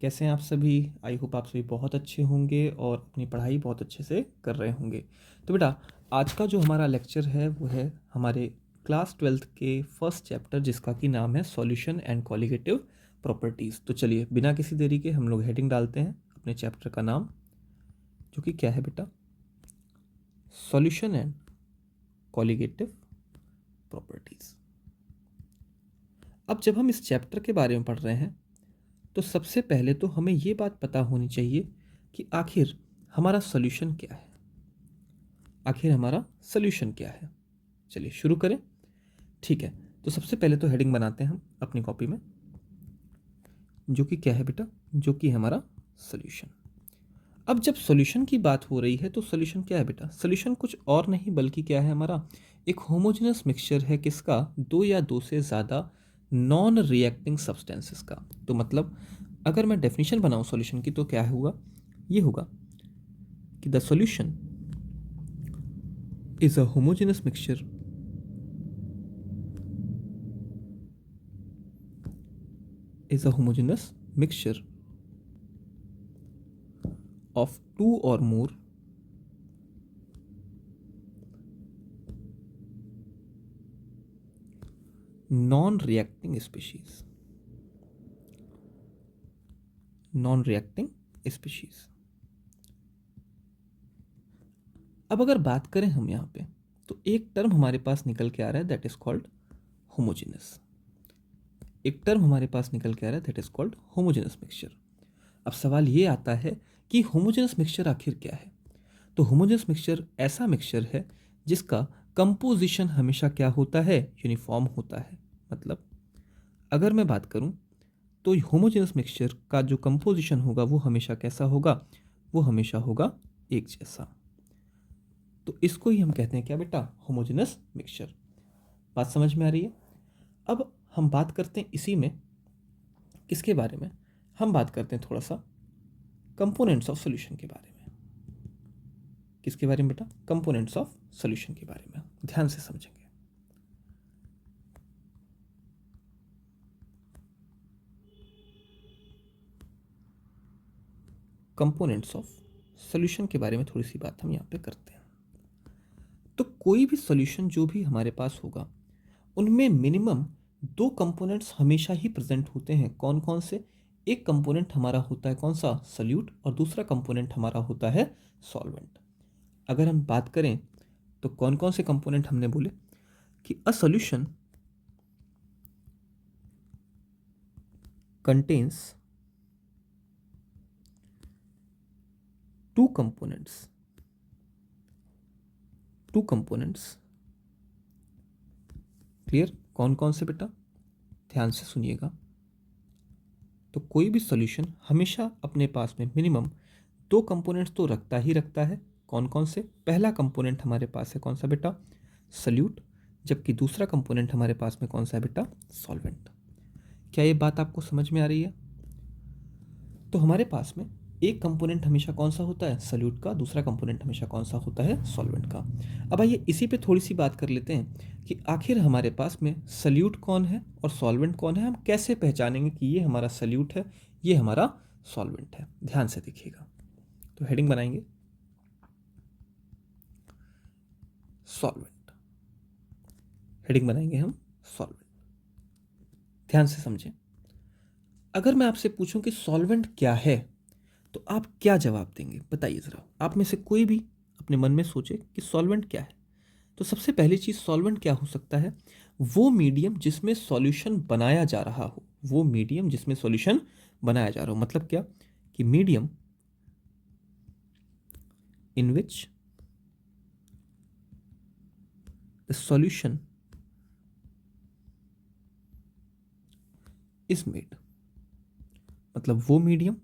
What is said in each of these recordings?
कैसे हैं आप सभी? आई होप आप सभी बहुत अच्छे होंगे और अपनी पढ़ाई बहुत अच्छे से कर रहे होंगे। तो बेटा, आज का जो हमारा लेक्चर है वो है हमारे क्लास 12th के फर्स्ट चैप्टर, जिसका कि नाम है सॉल्यूशन एंड कॉलिगेटिव प्रॉपर्टीज़। तो चलिए बिना किसी देरी के हम लोग हेडिंग डालते हैं अपने चैप्टर का नाम, जो कि क्या है बेटा? Solution and colligative properties. अब जब हम इस चैप्टर के बारे में पढ़ रहे हैं तो सबसे पहले तो हमें ये बात पता होनी चाहिए कि आखिर हमारा सॉल्यूशन क्या है। आखिर हमारा सॉल्यूशन क्या है? चलिए शुरू करें। ठीक है, तो सबसे पहले तो हेडिंग बनाते हैं हम अपनी कॉपी में, जो कि क्या है बेटा? जो कि हमारा सॉल्यूशन। अब जब सॉल्यूशन की बात हो रही है तो सॉल्यूशन क्या है बेटा? सॉल्यूशन कुछ और नहीं बल्कि क्या है हमारा? एक होमोजेनस मिक्सचर है। किसका? दो या दो से ज़्यादा नॉन रिएक्टिंग सब्सटेंसेस का। तो मतलब अगर मैं डेफिनेशन बनाऊं सॉल्यूशन की तो क्या होगा? ये होगा कि the solution is a homogeneous mixture of two or more non-reacting species. अब अगर बात करें हम यहाँ पे, तो एक टर्म हमारे पास निकल के आ रहा है, दैट इज कॉल्ड होमोजेनस। एक टर्म हमारे पास निकल के आ रहा है, that is called homogeneous mixture. अब सवाल ये आता है कि होमोजेनस मिक्सचर आखिर क्या है? तो होमोजेनस मिक्सचर ऐसा मिक्सचर है जिसका कंपोजिशन हमेशा क्या होता है? यूनिफॉर्म होता है। मतलब अगर मैं बात करूं तो होमोजेनस मिक्सचर का जो कंपोजिशन होगा वो हमेशा कैसा होगा? वो हमेशा होगा एक जैसा। तो इसको ही हम कहते हैं क्या बेटा? Homogeneous mixture. बात समझ में आ रही है? अब हम बात करते हैं इसी में किसके बारे में? हम बात करते हैं थोड़ा सा कंपोनेंट्स ऑफ सॉल्यूशन के बारे में। किसके बारे में बेटा? कंपोनेंट्स ऑफ सॉल्यूशन के बारे में। ध्यान से समझेंगे। कंपोनेंट्स ऑफ सॉल्यूशन के बारे में थोड़ी सी बात हम यहाँ पे करते हैं। तो कोई भी सॉल्यूशन जो भी हमारे पास होगा उनमें मिनिमम दो कंपोनेंट्स हमेशा ही प्रेजेंट होते हैं। कौन कौन से? एक कंपोनेंट हमारा होता है कौन सा? सॉल्यूट, और दूसरा कंपोनेंट हमारा होता है सॉल्वेंट। अगर हम बात करें तो कौन कौन से कंपोनेंट हमने बोले कि a solution contains two components clear? कौन कौन से बेटा? ध्यान से सुनिएगा। तो कोई भी सॉल्यूशन हमेशा अपने पास में मिनिमम दो कंपोनेंट्स तो रखता ही रखता है। कौन कौन से? पहला कंपोनेंट हमारे पास है कौन सा बेटा? सॉल्यूट, जबकि दूसरा कंपोनेंट हमारे पास में कौन सा है बेटा? सॉल्वेंट। क्या ये बात आपको समझ में आ रही है? तो हमारे पास में एक कंपोनेंट हमेशा कौन सा होता है? सॉल्यूट का। दूसरा कंपोनेंट हमेशा कौन सा होता है? सॉल्वेंट का। अब आइए इसी पे थोड़ी सी बात कर लेते हैं कि आखिर हमारे पास में सॉल्यूट कौन है और सॉल्वेंट कौन है। हम कैसे पहचानेंगे कि ये हमारा सॉल्यूट है, ये हमारा सॉल्वेंट है? ध्यान से देखिएगा। तो हेडिंग बनाएंगे सॉल्वेंट। हेडिंग बनाएंगे हम सॉल्वेंट। ध्यान से समझें। अगर मैं आपसे पूछूं कि सॉल्वेंट क्या है तो आप क्या जवाब देंगे? बताइए ज़रा। आप में से कोई भी अपने मन में सोचे कि सॉल्वेंट क्या है। तो सबसे पहली चीज़, सॉल्वेंट क्या हो सकता है? वो मीडियम जिसमें सॉल्यूशन बनाया जा रहा हो। वो मीडियम जिसमें सॉल्यूशन बनाया जा रहा हो। मतलब क्या? कि medium in which the solution is made. मतलब वो मीडियम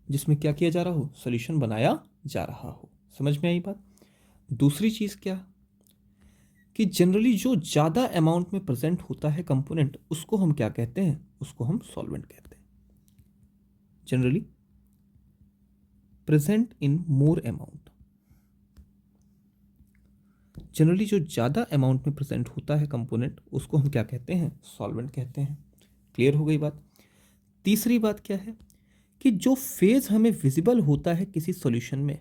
जिसमें क्या किया जा रहा हो? सॉल्यूशन बनाया जा रहा हो। समझ में आई बात? दूसरी चीज़ क्या? कि जनरली जो ज़्यादा अमाउंट में प्रेजेंट होता है कंपोनेंट, उसको हम क्या कहते हैं? उसको हम सॉल्वेंट कहते हैं। Generally present in more amount. Generally जो ज़्यादा अमाउंट में प्रेजेंट होता है कंपोनेंट, उसको हम क्या कहते हैं? सॉल्वेंट कहते हैं। क्लियर हो गई बात? तीसरी बात क्या है? कि जो फेज हमें विजिबल होता है किसी सॉल्यूशन में,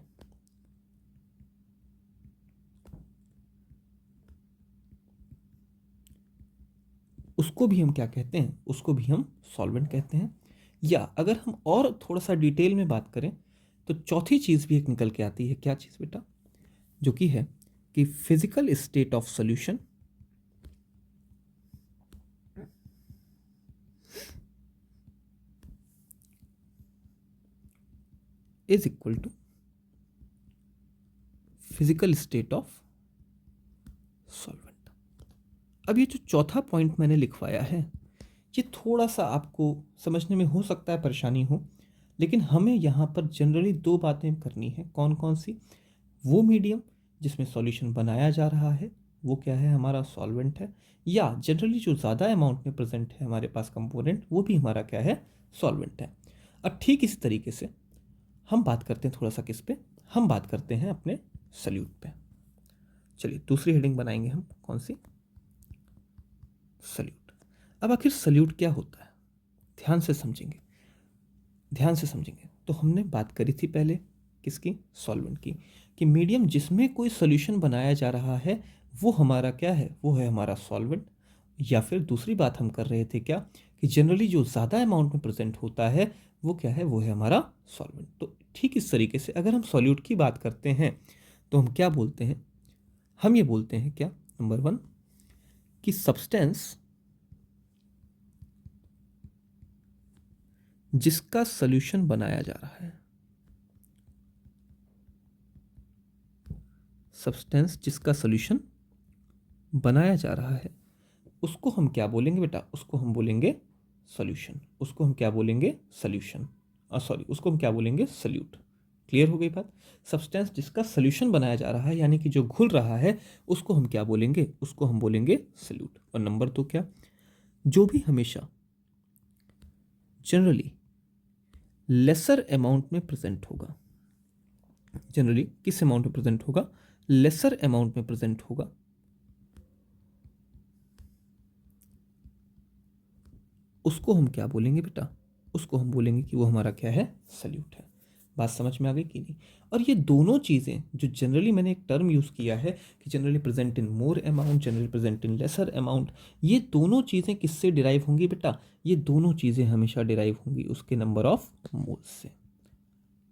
उसको भी हम क्या कहते हैं, उसको भी हम सॉल्वेंट कहते हैं। या अगर हम और थोड़ा सा डिटेल में बात करें तो चौथी चीज़ भी एक निकल के आती है। क्या चीज़ बेटा? जो कि है कि physical state of solution is equal to physical state of solvent. अब ये जो चौथा पॉइंट मैंने लिखवाया है, ये थोड़ा सा आपको समझने में हो सकता है परेशानी हो, लेकिन हमें यहाँ पर जनरली दो बातें करनी है। कौन कौन सी? वो मीडियम जिसमें सॉल्यूशन बनाया जा रहा है वो क्या है, हमारा सॉल्वेंट है। या जनरली जो ज़्यादा अमाउंट में प्रेजेंट है हमारे पास कंपोनेंट, वो भी हमारा क्या है, सॉल्वेंट है। अब ठीक इसी तरीके से हम बात करते हैं थोड़ा सा किस पे, हम बात करते हैं अपने सल्यूट पे। चलिए दूसरी हेडिंग बनाएंगे हम, कौन सी? सल्यूट। अब आखिर सल्यूट क्या होता है, ध्यान से समझेंगे, ध्यान से समझेंगे। तो हमने बात करी थी पहले किसकी, सॉल्वेंट की, कि मीडियम जिसमें कोई सॉल्यूशन बनाया जा रहा है वो हमारा क्या है, वो है हमारा सॉल्वेंट। या फिर दूसरी बात हम कर रहे थे क्या, कि जनरली जो ज़्यादा अमाउंट में प्रेजेंट होता है वो क्या है, वो है हमारा सॉल्वेंट। तो ठीक इस तरीके से अगर हम सॉल्यूट की बात करते हैं तो हम क्या बोलते हैं, हम ये बोलते हैं क्या, नंबर वन, कि सब्सटेंस जिसका सॉल्यूशन बनाया जा रहा है, सब्सटेंस जिसका सॉल्यूशन बनाया जा रहा है, उसको हम क्या बोलेंगे बेटा, उसको हम बोलेंगे सॉल्यूशन। उसको हम क्या बोलेंगे, सॉल्यूशन। सॉरी, उसको हम क्या बोलेंगे, सल्यूट। क्लियर हो गई बात? सब्सटेंस जिसका सॉल्यूशन बनाया जा रहा है यानी कि जो घुल रहा है, उसको हम क्या बोलेंगे, उसको हम बोलेंगे सल्यूट। और नंबर दो क्या, जो भी हमेशा जनरली लेसर अमाउंट में प्रेजेंट होगा, जनरली किस अमाउंट में प्रेजेंट होगा, लेसर अमाउंट में प्रेजेंट होगा, उसको हम क्या बोलेंगे बेटा, उसको हम बोलेंगे कि वो हमारा क्या है, सल्यूट है। बात समझ में आ गई कि नहीं? और ये दोनों चीज़ें जो जनरली मैंने एक टर्म यूज़ किया है कि generally present in more amount, generally present in lesser amount, ये दोनों चीज़ें किससे डिराइव होंगी बेटा, ये दोनों चीज़ें हमेशा डिराइव होंगी उसके नंबर ऑफ मोल्स से।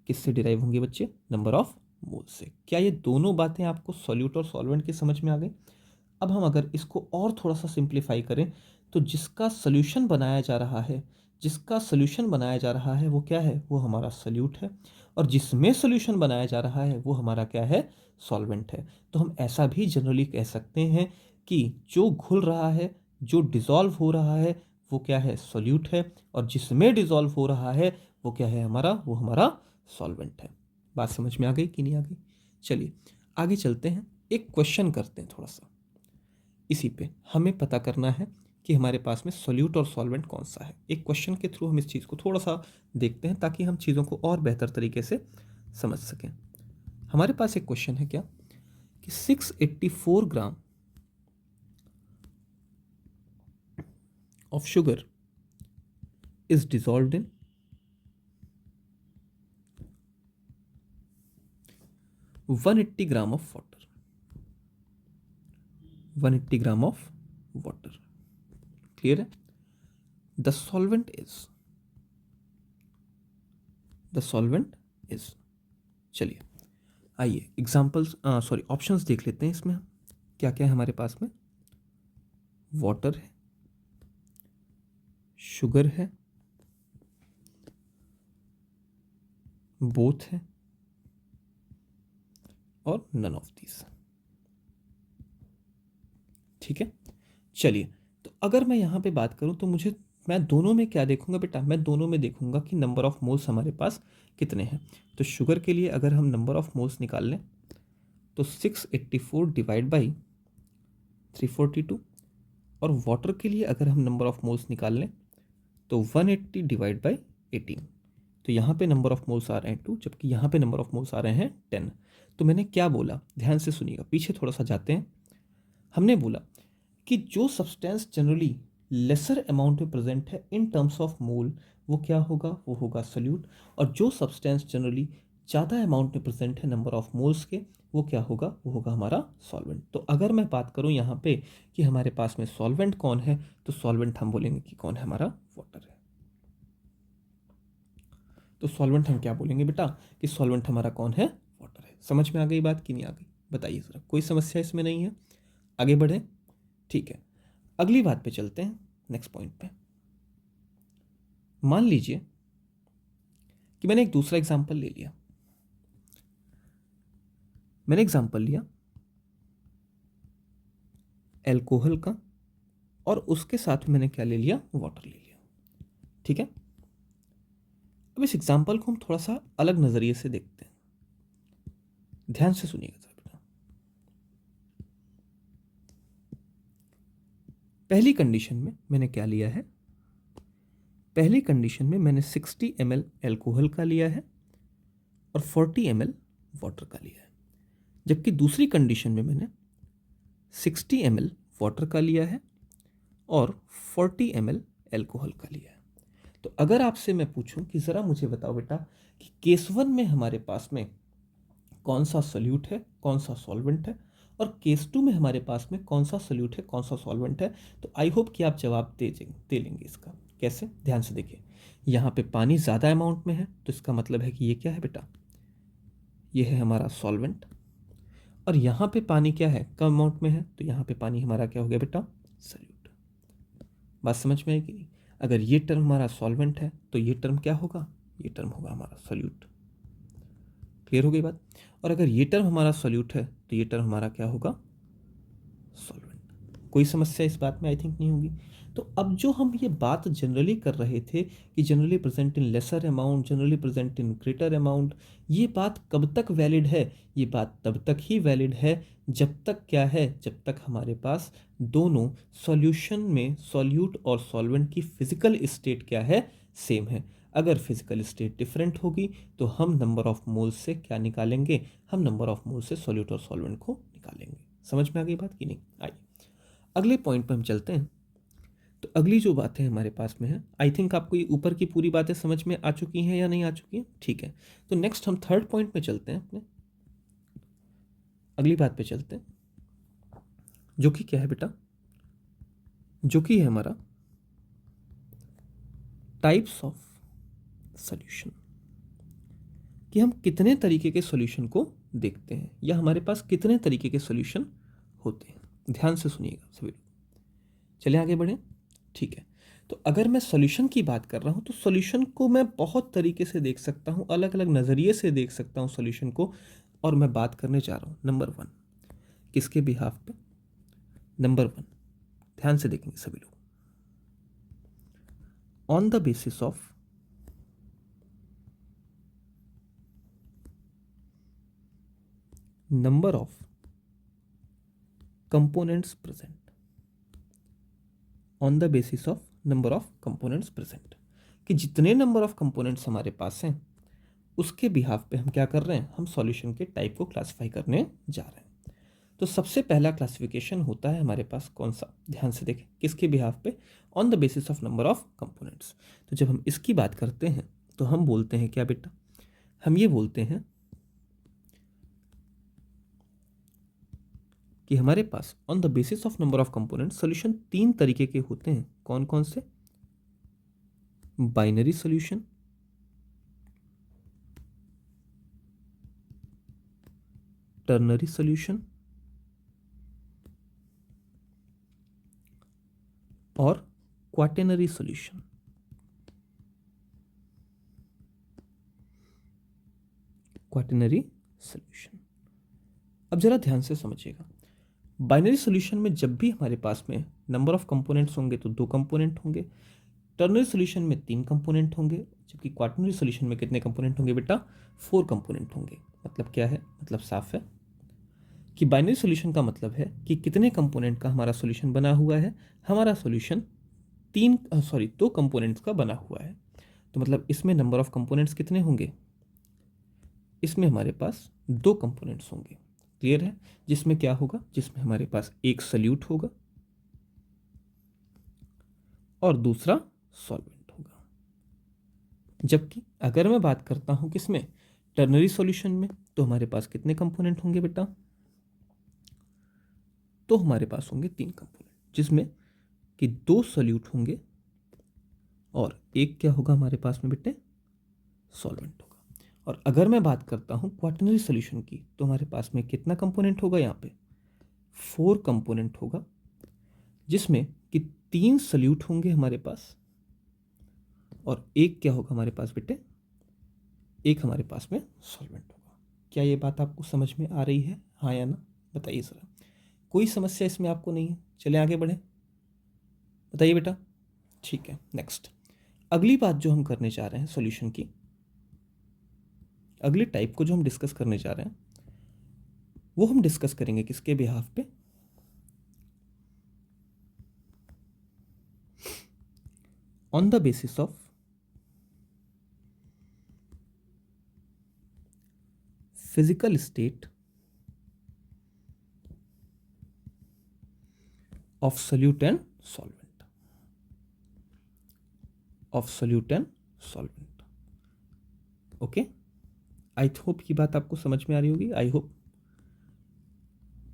किससे डिराइव होंगे बच्चे, नंबर ऑफ मोल्स से। क्या ये दोनों बातें आपको सॉल्यूट और सॉल्वेंट की समझ में आ गई? अब हम अगर इसको और थोड़ा सा सिंप्लीफाई करें तो जिसका सॉल्यूशन बनाया जा रहा है, जिसका सॉल्यूशन बनाया जा रहा है वो क्या है, वो हमारा सॉल्यूट है। और जिसमें सॉल्यूशन बनाया जा रहा है वो हमारा क्या है, सॉल्वेंट है। तो हम ऐसा भी जनरली कह सकते हैं कि जो घुल रहा है, जो डिज़ोल्व हो रहा है, वो क्या है, सॉल्यूट है। और जिसमें डिज़ोल्व हो रहा है वो क्या है हमारा, वो हमारा सॉल्वेंट है। बात समझ में आ गई कि नहीं आ गई? चलिए आगे चलते हैं, एक क्वेश्चन करते हैं थोड़ा सा इसी पे। हमें पता करना है कि हमारे पास में सॉल्यूट और सॉल्वेंट कौन सा है। एक क्वेश्चन के थ्रू हम इस चीज़ को थोड़ा सा देखते हैं ताकि हम चीज़ों को और बेहतर तरीके से समझ सकें। हमारे पास एक क्वेश्चन है क्या, कि 684 gram of sugar is dissolved in 180 gram of water, 180 gram of water. Clear है? द सॉल्वेंट इज, चलिए आइए एग्जाम्पल्स, सॉरी ऑप्शंस देख लेते हैं इसमें क्या क्या है हमारे पास में। वाटर है, शुगर है, बोथ है, और नन ऑफ दीज। ठीक है, चलिए तो अगर मैं यहाँ पे बात करूँ तो मैं दोनों में क्या देखूंगा बेटा, मैं दोनों में देखूंगा कि नंबर ऑफ मोल्स हमारे पास कितने हैं। तो शुगर के लिए अगर हम नंबर ऑफ मोल्स निकाल लें तो 684 डिवाइड बाई 342, और वाटर के लिए अगर हम नंबर ऑफ मोल्स निकाल लें तो 180 डिवाइड बाई 18। तो यहाँ पे नंबर ऑफ मोल्स आ रहे हैं 2, जबकि यहाँ पे नंबर ऑफ मोल्स आ रहे हैं 10। तो मैंने क्या बोला, ध्यान से सुनिएगा, पीछे थोड़ा सा जाते हैं। हमने बोला कि जो सब्सटेंस जनरली लेसर अमाउंट में प्रेजेंट है इन टर्म्स ऑफ मोल, वो क्या होगा, वो होगा सोल्यूट। और जो सब्सटेंस जनरली ज़्यादा अमाउंट में प्रेजेंट है नंबर ऑफ मोल्स के, वो क्या होगा, वो होगा हमारा सॉल्वेंट। तो अगर मैं बात करूँ यहाँ पे कि हमारे पास में सॉल्वेंट कौन है, तो सॉल्वेंट हम बोलेंगे कि कौन है, हमारा वाटर है। तो सॉल्वेंट हम क्या बोलेंगे बेटा, कि सॉल्वेंट हमारा कौन है, वाटर है। समझ में आ गई बात कि नहीं आ गई, बताइए ज़रा, कोई समस्या इसमें नहीं है, आगे बढ़े। ठीक है, अगली बात पे चलते हैं, नेक्स्ट पॉइंट पे। मान लीजिए कि मैंने एक दूसरा एग्जांपल ले लिया। मैंने एग्जांपल लिया एल्कोहल का, और उसके साथ मैंने क्या ले लिया, वाटर ले लिया। ठीक है, अब इस एग्जांपल को हम थोड़ा सा अलग नजरिए से देखते हैं, ध्यान से सुनिएगा जरा बेटा। पहली कंडीशन में मैंने क्या लिया है, पहली कंडीशन में मैंने 60 ml एल्कोहल का लिया है और 40 ml वाटर का लिया है। जबकि दूसरी कंडीशन में मैंने 60 ml वाटर का लिया है और 40 ml एल्कोहल का लिया है। तो अगर आपसे मैं पूछूं कि ज़रा मुझे बताओ बेटा कि केस 1 में हमारे पास में कौन सा सोल्यूट है, कौन सा सॉल्वेंट है, और केस 2 में हमारे पास में कौन सा सोल्यूट है, कौन सा सॉल्वेंट है, तो आई होप कि आप जवाब दे लेंगे इसका। कैसे, ध्यान से देखिए, यहाँ पे पानी ज़्यादा अमाउंट में है, तो इसका मतलब है कि ये क्या है बेटा, ये है हमारा सॉल्वेंट। और यहाँ पे पानी क्या है, कम अमाउंट में है, तो यहाँ पे पानी हमारा क्या हो गया बेटा, सोल्यूट। बात समझ में आई कि नहीं। अगर ये टर्म हमारा सॉल्वेंट है तो ये टर्म क्या होगा, ये टर्म होगा हमारा सोल्यूट। क्लियर हो गई बात। और अगर ये टर्म हमारा सोल्यूट है तो ये टर्म हमारा क्या होगा, सॉल्वेंट। कोई समस्या इस बात में आई थिंक नहीं होगी। तो अब जो हम ये बात जनरली कर रहे थे कि generally present in lesser amount, generally present in greater amount, ये बात कब तक वैलिड है, ये बात तब तक ही वैलिड है जब तक क्या है, जब तक हमारे पास दोनों सॉल्यूशन में सॉल्यूट और सॉल्वेंट की फिजिकल स्टेट क्या है, सेम है। अगर फिजिकल स्टेट डिफरेंट होगी तो हम नंबर ऑफ मोल्स से क्या निकालेंगे, हम नंबर ऑफ मोल्स से सॉल्यूट और सॉल्वेंट को निकालेंगे। समझ में आ गई बात कि नहीं। आइए अगले पॉइंट पर हम चलते हैं। तो अगली जो बातें हमारे पास में है, आई थिंक आपको ये ऊपर की पूरी बातें समझ में आ चुकी हैं या नहीं आ चुकी हैं, ठीक है। तो नेक्स्ट हम थर्ड पॉइंट में चलते हैं, अपने अगली बात पे चलते हैं, जो कि क्या है बेटा, जो कि है हमारा टाइप्स ऑफ सॉल्यूशन, कि हम कितने तरीके के सॉल्यूशन को देखते हैं या हमारे पास कितने तरीके के सॉल्यूशन होते हैं। ध्यान से सुनिएगा सभी लोग, चलिए आगे बढ़ें। ठीक है, तो अगर मैं सॉल्यूशन की बात कर रहा हूं तो सॉल्यूशन को मैं बहुत तरीके से देख सकता हूं, अलग अलग नज़रिए से देख सकता हूं सॉल्यूशन को। और मैं बात करने जा रहा हूं नंबर 1, किसके बिहाफ पे, नंबर 1, ध्यान से देखेंगे सभी लोग, on the basis of number of components present, on the basis of number of components present, कि जितने नंबर ऑफ कंपोनेंट्स हमारे पास हैं उसके बिहाफ पे हम क्या कर रहे हैं, हम सॉल्यूशन के टाइप को क्लासिफाई करने जा रहे हैं। तो सबसे पहला क्लासिफिकेशन होता है हमारे पास कौन सा, ध्यान से देखें, किसके बिहाफ पे, on the basis of number of components. तो जब हम इसकी बात करते हैं तो हम बोलते हैं क्या बेटा, हम ये बोलते हैं कि हमारे pass on the basis of number of component solution 3 तरीके के होते हैं। कौन कौन से, बाइनरी सॉल्यूशन, टर्नरी सॉल्यूशन और क्वाटेनरी सॉल्यूशन। क्वाटेनरी सॉल्यूशन, अब जरा ध्यान से समझिएगा। बाइनरी सॉल्यूशन में जब भी हमारे पास में नंबर ऑफ कंपोनेंट्स होंगे तो 2 कंपोनेंट होंगे, टर्नरी सॉल्यूशन में 3 कंपोनेंट होंगे, जबकि क्वाटरनरी सॉल्यूशन में कितने कंपोनेंट होंगे बेटा, 4 कंपोनेंट होंगे। मतलब क्या है, मतलब साफ है कि बाइनरी सॉल्यूशन का मतलब है कि कितने कंपोनेंट का हमारा सॉल्यूशन बना हुआ है, हमारा सॉल्यूशन 2 कंपोनेंट्स का बना हुआ है। तो मतलब इसमें नंबर ऑफ कंपोनेंट्स कितने होंगे, इसमें हमारे पास 2 कंपोनेंट्स होंगे। क्लियर है, जिसमें क्या होगा, जिसमें हमारे पास एक सॉल्यूट होगा और दूसरा सॉल्वेंट होगा। जबकि अगर मैं बात करता हूँ किसमें, टर्नरी सॉल्यूशन में, तो हमारे पास कितने कंपोनेंट होंगे बेटा, तो हमारे पास होंगे 3 कंपोनेंट, जिसमें कि 2 सॉल्यूट होंगे और एक क्या होगा हमारे पास में बेटे, सॉल्वेंट होगा। और अगर मैं बात करता हूँ क्वाaternary सॉल्यूशन की, तो हमारे पास में कितना कंपोनेंट होगा, यहाँ पे 4 कंपोनेंट होगा, जिसमें कि 3 सॉल्यूट होंगे हमारे पास और एक क्या होगा हमारे पास बेटे, एक हमारे पास में सॉल्वेंट होगा। क्या ये बात आपको समझ में आ रही है, हाँ या ना, बताइए ज़रा। कोई समस्या इसमें आपको नहीं है? चले आगे बढ़े, बताइए बेटा। ठीक है, नेक्स्ट अगली बात जो हम करने जा रहे हैं सॉल्यूशन की, अगले टाइप को जो हम डिस्कस करने जा रहे हैं, वो हम डिस्कस करेंगे किसके बिहाफ पे, on the basis of physical state of solute and solvent, of solute and solvent. Okay, I hope की बात आपको समझ में आ रही होगी। आई होप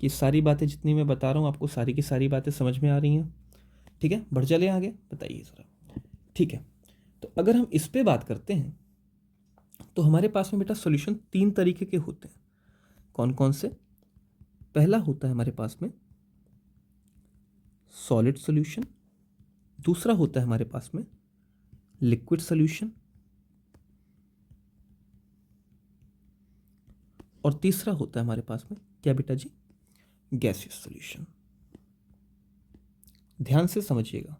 कि सारी बातें जितनी मैं बता रहा हूँ आपको सारी की सारी बातें समझ में आ रही हैं। ठीक है, बढ़ चले आगे, बताइए ज़रा। ठीक है, तो अगर हम इस पे बात करते हैं तो हमारे पास में बेटा सॉल्यूशन 3 तरीके के होते हैं। कौन कौन से? पहला होता है हमारे पास में सॉलिड सॉल्यूशन, दूसरा होता है हमारे पास में लिक्विड सॉल्यूशन, और तीसरा होता है हमारे पास में क्या बेटा जी, गैसियस सॉल्यूशन। ध्यान से समझिएगा,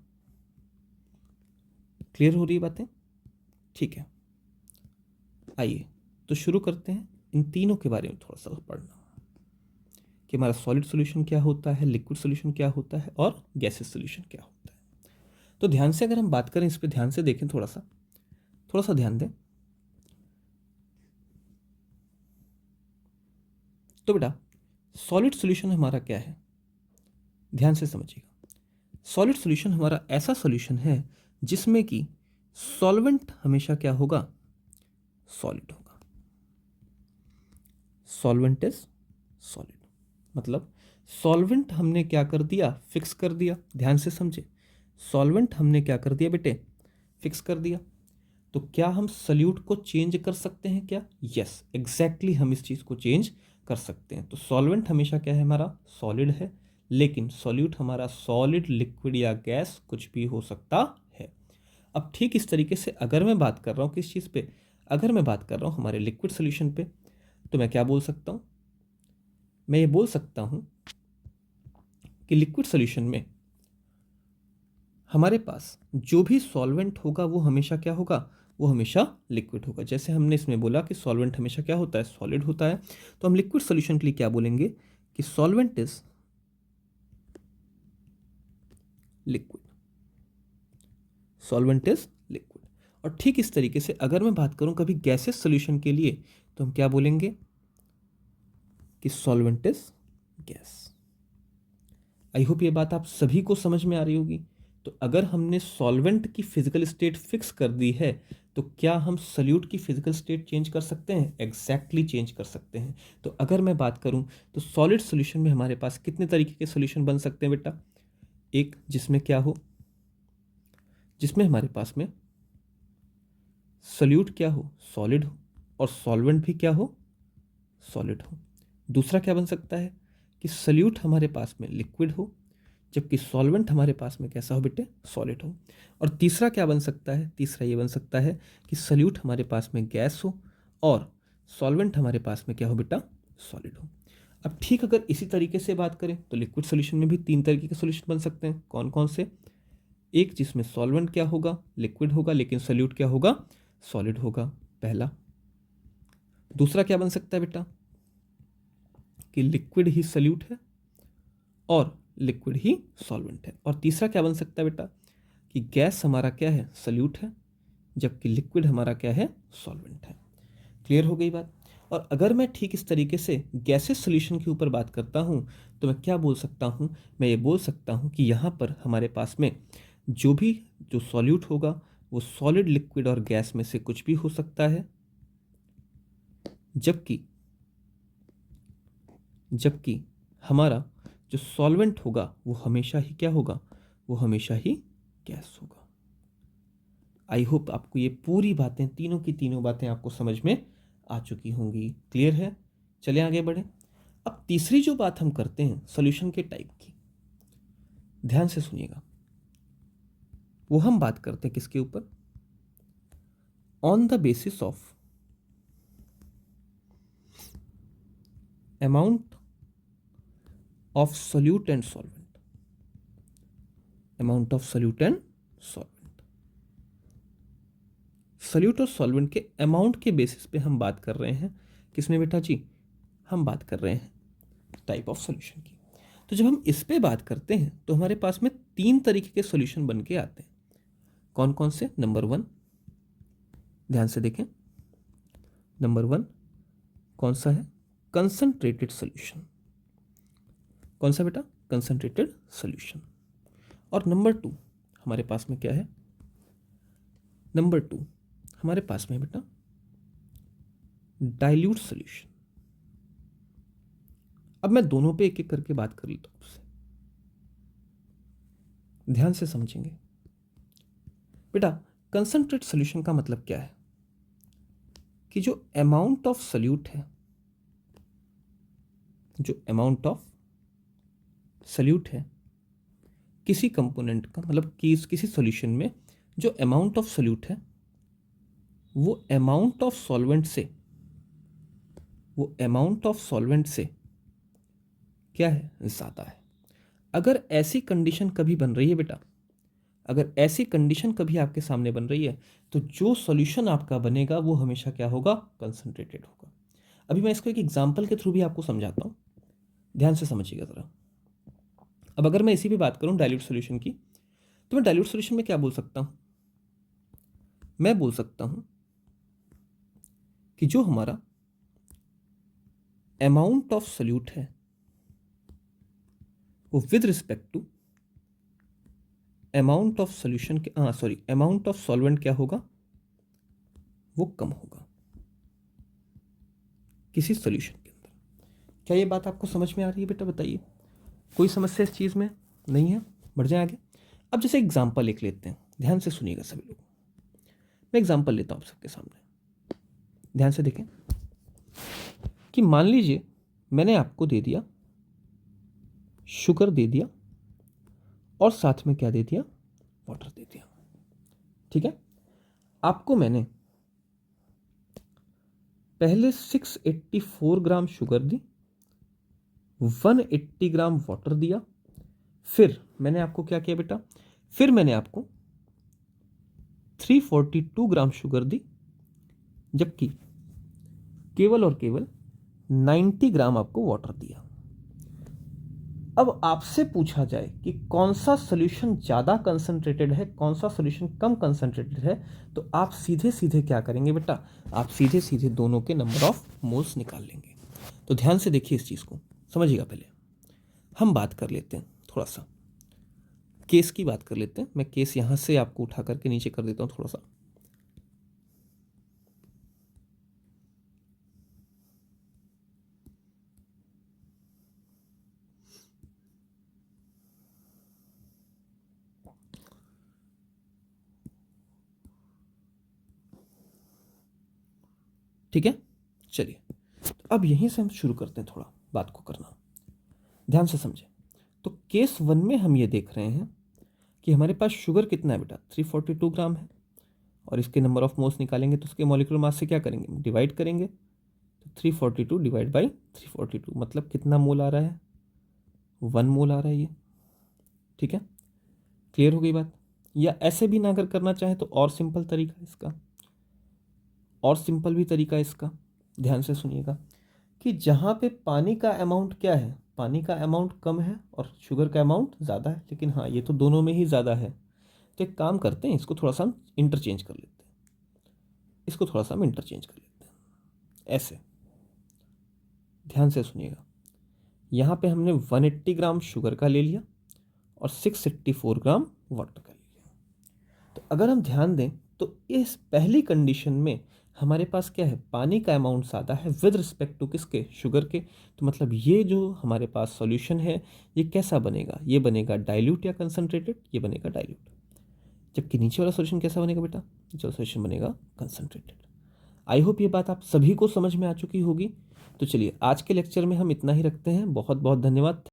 क्लियर हो रही बातें? ठीक है, आइए तो शुरू करते हैं इन तीनों के बारे में थोड़ा सा पढ़ना, कि हमारा सॉलिड सॉल्यूशन क्या होता है, लिक्विड सॉल्यूशन क्या होता है और गैसियस सॉल्यूशन क्या होता है। तो ध्यान से अगर हम बात करें इस पर, ध्यान से देखें, थोड़ा सा ध्यान दें। तो बेटा सॉलिड सॉल्यूशन हमारा क्या है, ध्यान से समझिएगा। सॉलिड सॉल्यूशन हमारा ऐसा सॉल्यूशन है जिसमें कि सॉल्वेंट हमेशा क्या होगा, सॉलिड होगा। सॉल्वेंट इज सॉलिड, मतलब सॉल्वेंट हमने क्या कर दिया, फिक्स कर दिया। ध्यान से समझे, सॉल्वेंट हमने क्या कर दिया बेटे, फिक्स कर दिया। तो क्या हम सॉल्यूट को चेंज कर सकते हैं क्या? यस, एग्जैक्टली हम इस चीज़ को चेंज कर सकते हैं। तो सॉल्वेंट हमेशा क्या है हमारा, सॉलिड है, लेकिन सॉल्यूट हमारा सॉलिड, लिक्विड या गैस कुछ भी हो सकता है। अब ठीक इस तरीके से अगर मैं बात कर रहा हूँ किस चीज़ पे, अगर मैं बात कर रहा हूँ हमारे लिक्विड सोल्यूशन पे, तो मैं क्या बोल सकता हूँ, मैं ये बोल सकता हूँ कि लिक्विड सोल्यूशन में हमारे पास जो भी सॉल्वेंट होगा वो हमेशा क्या होगा, वो हमेशा लिक्विड होगा। जैसे हमने इसमें बोला कि सॉल्वेंट हमेशा क्या होता है, सॉलिड होता है, तो हम लिक्विड सोल्यूशन के लिए क्या बोलेंगे कि solvent is liquid, solvent is liquid. और ठीक इस तरीके से अगर मैं बात करूं कभी गैसेस सोल्यूशन के लिए, तो हम क्या बोलेंगे कि solvent is gas. I hope ये बात आप सभी को समझ में आ रही होगी। तो अगर हमने सॉल्वेंट की फिजिकल स्टेट फिक्स कर दी है, तो क्या हम सॉल्यूट की फिजिकल स्टेट चेंज कर सकते हैं? एग्जैक्टली चेंज कर सकते हैं। तो अगर मैं बात करूं तो सॉलिड सॉल्यूशन में हमारे पास कितने तरीके के सॉल्यूशन बन सकते हैं बेटा? एक जिसमें क्या हो, जिसमें हमारे पास में सॉल्यूट क्या हो, सॉलिड हो, और सॉल्वेंट भी क्या हो, सॉलिड हो। दूसरा क्या बन सकता है कि सॉल्यूट हमारे पास में लिक्विड हो, जबकि सॉल्वेंट हमारे पास में कैसा हो बेटे, सॉलिड हो। और तीसरा क्या बन सकता है, तीसरा ये बन सकता है कि सॉल्यूट हमारे पास में गैस हो और सॉल्वेंट हमारे पास में क्या हो बेटा, सॉलिड हो। अब ठीक अगर इसी तरीके से बात करें तो लिक्विड सॉल्यूशन में भी 3 तरीके के सॉल्यूशन बन सकते हैं। कौन कौन से? एक जिसमें सॉल्वेंट क्या होगा, लिक्विड होगा, लेकिन सॉल्यूट क्या होगा, सॉलिड होगा, पहला। दूसरा क्या बन सकता है बेटा कि लिक्विड ही सॉल्यूट है और लिक्विड ही सॉल्वेंट है। और तीसरा क्या बन सकता है बेटा कि गैस हमारा क्या है, सॉल्यूट है, जबकि लिक्विड हमारा क्या है, सॉल्वेंट है। क्लियर हो गई बात? और अगर मैं ठीक इस तरीके से गैसेस सॉल्यूशन के ऊपर बात करता हूँ, तो मैं क्या बोल सकता हूँ, मैं ये बोल सकता हूँ कि यहाँ पर हमारे पास में जो भी जो सॉल्यूट होगा वो सॉलिड, लिक्विड और गैस में से कुछ भी हो सकता है, जबकि हमारा जो सॉल्वेंट होगा वो हमेशा ही क्या होगा, वो हमेशा ही गैस होगा। आई होप आपको ये पूरी बातें, तीनों की तीनों बातें आपको समझ में आ चुकी होंगी। क्लियर है? चलिए आगे बढ़े। अब तीसरी जो बात हम करते हैं सॉल्यूशन के टाइप की, ध्यान से सुनिएगा। वो हम बात करते हैं किसके ऊपर? On the basis of amount of solute and solvent. Amount of solute and solvent. Solute और सॉल्वेंट के अमाउंट के बेसिस पे हम बात कर रहे हैं। किसमें बेटा जी? हम बात कर रहे हैं टाइप ऑफ सॉल्यूशन की। तो जब हम इस पे बात करते हैं तो हमारे पास में 3 तरीके के सॉल्यूशन बन के आते हैं। कौन कौन से? नंबर 1, ध्यान से देखें, नंबर 1 कौन सा है? Concentrated solution. कौन सा बेटा? Concentrated solution. और नंबर 2 हमारे पास में क्या है? नंबर 2 हमारे पास में बेटा डाइल्यूट सॉल्यूशन। अब मैं दोनों पे एक एक करके बात कर लेता हूं आपसे, ध्यान से समझेंगे बेटा। कंसंट्रेट सॉल्यूशन का मतलब क्या है? कि जो अमाउंट ऑफ सॉल्यूट है, जो अमाउंट ऑफ सॉल्यूट है किसी कंपोनेंट का, मतलब कि किसी सॉल्यूशन में जो अमाउंट ऑफ सॉल्यूट है वो अमाउंट ऑफ सॉल्वेंट से, वो अमाउंट ऑफ सॉल्वेंट से क्या है? ज़्यादा है। अगर ऐसी कंडीशन कभी बन रही है बेटा, अगर ऐसी कंडीशन कभी आपके सामने बन रही है तो जो सॉल्यूशन आपका बनेगा वो हमेशा क्या होगा? कंसंट्रेटेड होगा। अभी मैं इसको एक एग्जांपल के थ्रू भी आपको समझाता हूँ, ध्यान से समझिएगा ज़रा। अब अगर मैं इसी पे बात करूँ डाइल्यूट सॉल्यूशन की, तो मैं डाइल्यूट सॉल्यूशन में क्या बोल सकता हूँ? मैं बोल सकता हूँ कि जो हमारा अमाउंट ऑफ सॉल्यूट है वो with respect to amount of solution के अमाउंट ऑफ सॉल्वेंट क्या होगा? वो कम होगा किसी सॉल्यूशन के अंदर। क्या ये बात आपको समझ में आ रही है बेटा? बताइए, कोई समस्या इस चीज़ में नहीं है? बढ़ जाए आगे। अब जैसे एग्जाम्पल एक लेते हैं, ध्यान से सुनिएगा सभी लोग। मैं एग्जाम्पल लेता हूँ आप सबके सामने, ध्यान से देखें कि मान लीजिए मैंने आपको दे दिया शुगर, दे दिया और साथ में क्या दे दिया? वाटर दे दिया। ठीक है, आपको मैंने पहले 684 ग्राम शुगर दी, 180 ग्राम वाटर दिया, फिर मैंने आपको क्या किया बेटा? फिर मैंने आपको 342 ग्राम शुगर दी, जबकि केवल और केवल 90 ग्राम आपको वाटर दिया। अब आपसे पूछा जाए कि कौन सा सॉल्यूशन ज़्यादा कंसंट्रेटेड है, कौन सा सॉल्यूशन कम कंसंट्रेटेड है, तो आप सीधे सीधे क्या करेंगे बेटा? आप सीधे सीधे दोनों के नंबर ऑफ मोल्स निकाल लेंगे। तो ध्यान से देखिए इस चीज़ को, समझिएगा। पहले हम बात कर लेते हैं थोड़ा सा केस की बात कर लेते हैं। मैं केस यहाँ से आपको उठा करके नीचे कर देता हूँ थोड़ा सा। ठीक है, चलिए तो अब यहीं से हम शुरू करते हैं थोड़ा बात को करना, ध्यान से समझें। तो केस 1 में हम ये देख रहे हैं कि हमारे पास शुगर कितना है बेटा? 342 ग्राम है, और इसके नंबर ऑफ मोल्स निकालेंगे तो उसके मॉलिक्यूलर मास से क्या करेंगे? डिवाइड करेंगे। तो 342 डिवाइड बाई 342 मतलब कितना मोल आ रहा है? 1 मोल आ रहा है ये। ठीक है, क्लियर हो गई बात? या ऐसे भी ना अगर करना चाहे तो और सिंपल तरीका इसका, और सिंपल भी तरीका इसका, ध्यान से सुनिएगा, कि जहाँ पे पानी का अमाउंट क्या है? पानी का अमाउंट कम है और शुगर का अमाउंट ज़्यादा है, लेकिन हाँ ये तो दोनों में ही ज़्यादा है। तो एक काम करते हैं, इसको थोड़ा सा हम इंटरचेंज कर लेते हैं, इसको थोड़ा सा हम इंटरचेंज कर लेते हैं ऐसे। ध्यान से सुनिएगा, यहाँ पे हमने 180 ग्राम शुगर का ले लिया और 684 ग्राम वाटर का ले लिया। तो अगर हम ध्यान दें तो इस पहली कंडीशन में हमारे पास क्या है, पानी का अमाउंट ज़्यादा है विद रिस्पेक्ट टू किसके, शुगर के। तो मतलब ये जो हमारे पास सॉल्यूशन है ये कैसा बनेगा, ये बनेगा डाइल्यूट या कंसनट्रेटेड, ये बनेगा डाइल्यूट। जबकि नीचे वाला सॉल्यूशन कैसा बनेगा बेटा, नीचे वाला सॉल्यूशन बनेगा कंसनट्रेटेड। आई होप ये बात आप सभी को समझ में आ चुकी होगी। तो चलिए आज के लेक्चर में हम इतना ही रखते हैं। बहुत बहुत धन्यवाद।